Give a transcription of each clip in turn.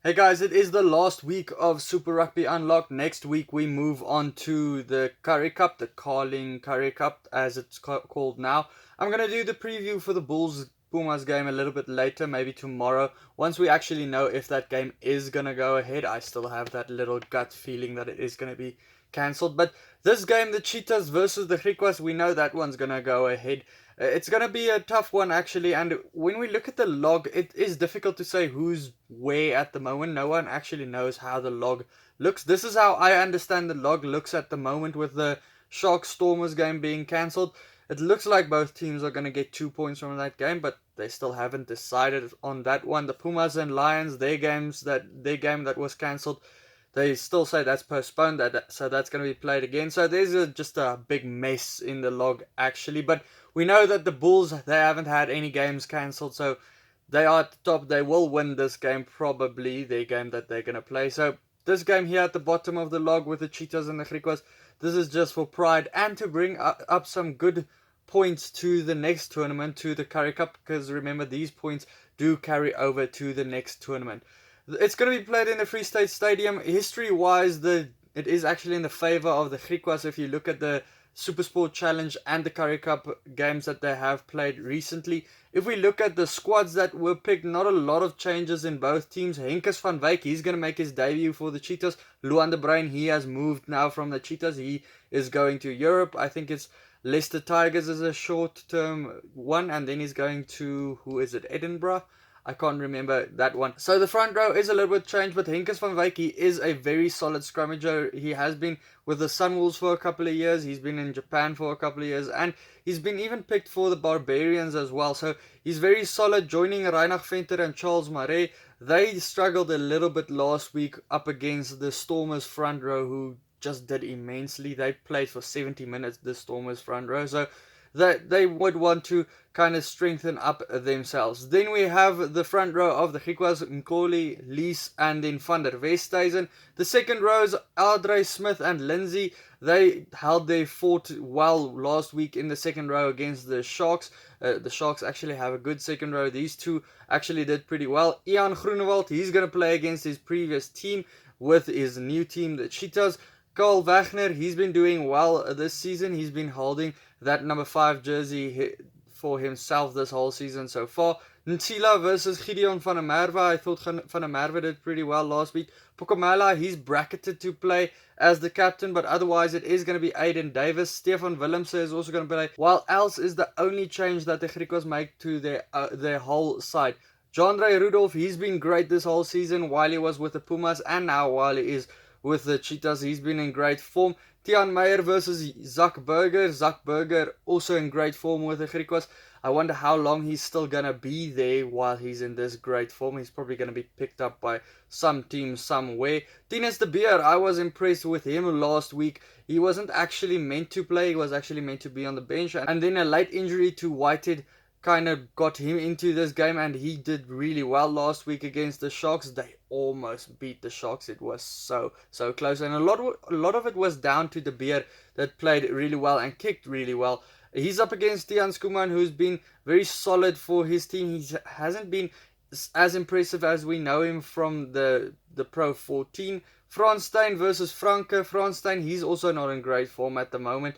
Hey guys, it is the last week of Super Rugby Unlocked. Next week we move on to the Curry Cup, the Carling Curry Cup as it's called now. I'm going to do the preview for the Bulls Pumas game a little bit later, maybe tomorrow. Once we actually know if that game is going to go ahead, I still have that little gut feeling that it is going to be cancelled. But this game, the Cheetahs versus the Griquas, we know that one's going to go ahead. It's going to be a tough one, actually. And when we look at the log, it is difficult to say who's where at the moment. No one actually knows how the log looks. This is how I understand the log looks at the moment with the Sharks Stormers game being cancelled. It looks like both teams are going to get 2 points from that game, but they still haven't decided on that one. The Pumas and Lions, their game that was cancelled, they still say that's postponed, so that's going to be played again. So there's just a big mess in the log, actually. But we know that the Bulls, they haven't had any games cancelled, so they are at the top. They will win this game, probably, their game that they're going to play. So this game here at the bottom of the log with the Cheetahs and the Griquas, this is just for pride and to bring up some good points to the next tournament, to the Curry Cup, because remember, these points do carry over to the next tournament. It's going to be played in the Free State Stadium. History-wise, it is actually in the favor of the Griquas if you look at the Supersport Challenge and the Curry Cup games that they have played recently. If we look at the squads that were picked, not a lot of changes in both teams. Henkes van Wyk, he's going to make his debut for the Cheetahs. Luan de Bruin, he has moved now from the Cheetahs. He is going to Europe. I think it's Leicester Tigers as a short-term one, and then he's going to, who is it, Edinburgh? I can't remember that one. So the front row is a little bit changed, but Henkes van Wyk, he is a very solid scrummager. He has been with the Sunwolves for a couple of years. He's been in Japan for a couple of years, and he's been even picked for the Barbarians as well. So he's very solid, joining Reinhard Venter and Charles Marais. They struggled a little bit last week up against the Stormers front row, who just did immensely. They played for 70 minutes, the Stormers front row. So they would want to kind of strengthen up themselves. Then we have the front row of the Griquas, Nkoli, Lees, and then Van der Westhuizen. The second row is Aldrey Smith and Lindsay. They held their fort well last week in the second row against the Sharks. The Sharks actually have a good second row. These two actually did pretty well. Ian Groenewald, he's going to play against his previous team with his new team, the Cheetahs. Carl Wagner, he's been doing well this season. He's been holding that number 5 jersey for himself this whole season so far. Ntila versus Gideon van der Merwe. I thought van der Merwe did pretty well last week. Pokomala, he's bracketed to play as the captain, but otherwise it is going to be Aiden Davis. Stefan Willemse is also going to play, while else is the only change that the Griquas make to their whole side. Jandre Rudolph, he's been great this whole season while he was with the Pumas, and now while he is with the Cheetahs, he's been in great form. Tian Meyer versus Zach Burger. Zach Burger also in great form with the Griquas. I wonder how long he's still going to be there while he's in this great form. He's probably going to be picked up by some team somewhere. Tinus de Beer, I was impressed with him last week. He wasn't actually meant to play. He was actually meant to be on the bench. And then a late injury to Whitehead kind of got him into this game, and he did really well last week against the Sharks. They almost beat the Sharks. It was so close, and a lot of it was down to the Beer that played really well and kicked really well. He's up against Tian Skuman, who's been very solid for his team. He hasn't been as impressive as we know him from the Pro 14. Franstein versus Franke. Franstein, he's also not in great form at the moment.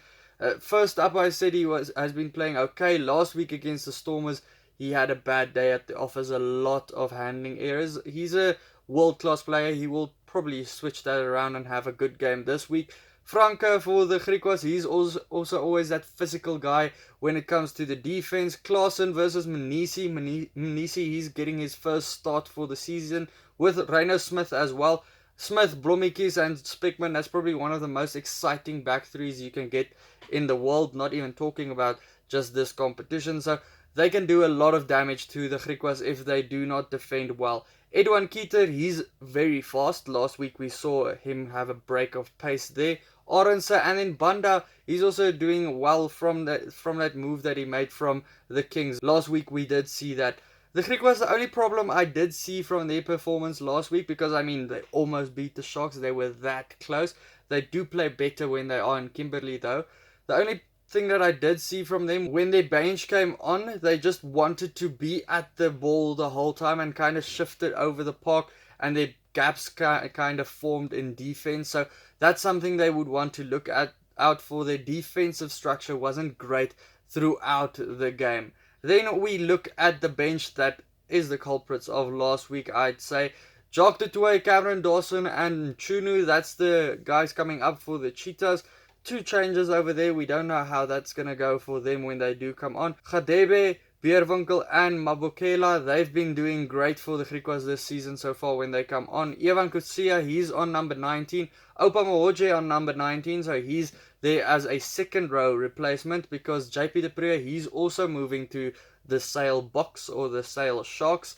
First up, I said he has been playing okay. Last week against the Stormers, he had a bad day at the office, a lot of handling errors. He's a world-class player. He will probably switch that around and have a good game this week. Franke for the Griquas, he's also always that physical guy when it comes to the defense. Klaassen versus Manisi. Manisi, he's getting his first start for the season with Reino Smith as well. Smith, Blommetjies, and Speckman, that's probably one of the most exciting back threes you can get in the world, not even talking about just this competition. So they can do a lot of damage to the Griquas if they do not defend well. Edwin Keeter, he's very fast. Last week we saw him have a break of pace there. Orense, and then Banda, he's also doing well from that move that he made from the Kings. Last week we did see that. The Griquas, the only problem I did see from their performance last week, because I mean they almost beat the Sharks, they were that close. They do play better when they are in Kimberley though. The only thing that I did see from them, when their bench came on, they just wanted to be at the ball the whole time and kind of shifted over the park and their gaps kind of formed in defense. So that's something they would want to look out for. Their defensive structure wasn't great throughout the game. Then we look at the bench that is the culprits of last week, I'd say. Jock du Toit, Cameron Dawson, and Chunu, that's the guys coming up for the Cheetahs. 2 changes over there. We don't know how that's going to go for them when they do come on. Gadebe, Beerwinkel, and Mabokela, they've been doing great for the Griquas this season so far when they come on. Evan Kutsia, he's on number 19. Opa Mahoje on number 19, so he's there as a second row replacement because JP de Pre, he's also moving to the Sale Box or the Sale Sharks.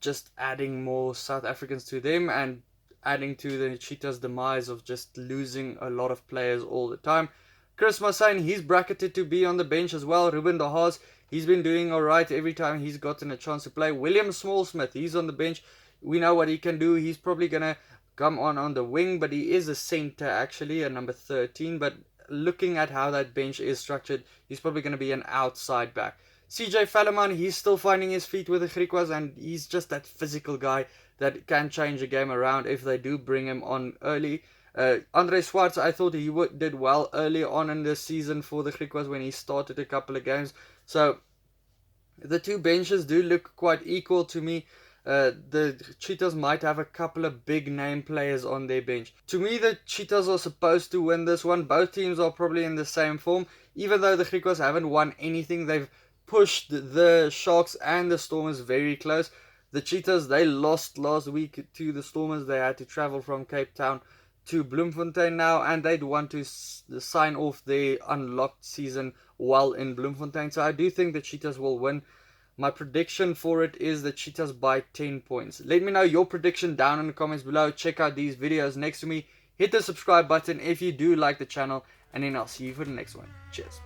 Just adding more South Africans to them and adding to the Cheetahs' demise of just losing a lot of players all the time. Chris Massain, he's bracketed to be on the bench as well. Ruben de Haas, he's been doing alright every time he's gotten a chance to play. William Smallsmith, he's on the bench. We know what he can do. He's probably going to come on the wing, but he is a centre actually, a number 13. But looking at how that bench is structured, he's probably going to be an outside back. CJ Fallerman, he's still finding his feet with the Griquas, and he's just that physical guy that can change a game around if they do bring him on early. Andre Swartz, I thought he did well early on in the season for the Griquas when he started a couple of games. So the 2 benches do look quite equal to me. The Cheetahs might have a couple of big name players on their bench. To me, the Cheetahs are supposed to win this one. Both teams are probably in the same form. Even though the Griquas haven't won anything, they've pushed the Sharks and the Stormers very close. The Cheetahs, they lost last week to the Stormers. They had to travel from Cape Town to Bloemfontein now, and they'd want to sign off their unlocked season while in Bloemfontein. So I do think the Cheetahs will win. My prediction for it is the Cheetahs by 10 points. Let me know your prediction down in the comments below. Check out these videos next to me. Hit the subscribe button if you do like the channel, and then I'll see you for the next one. Cheers.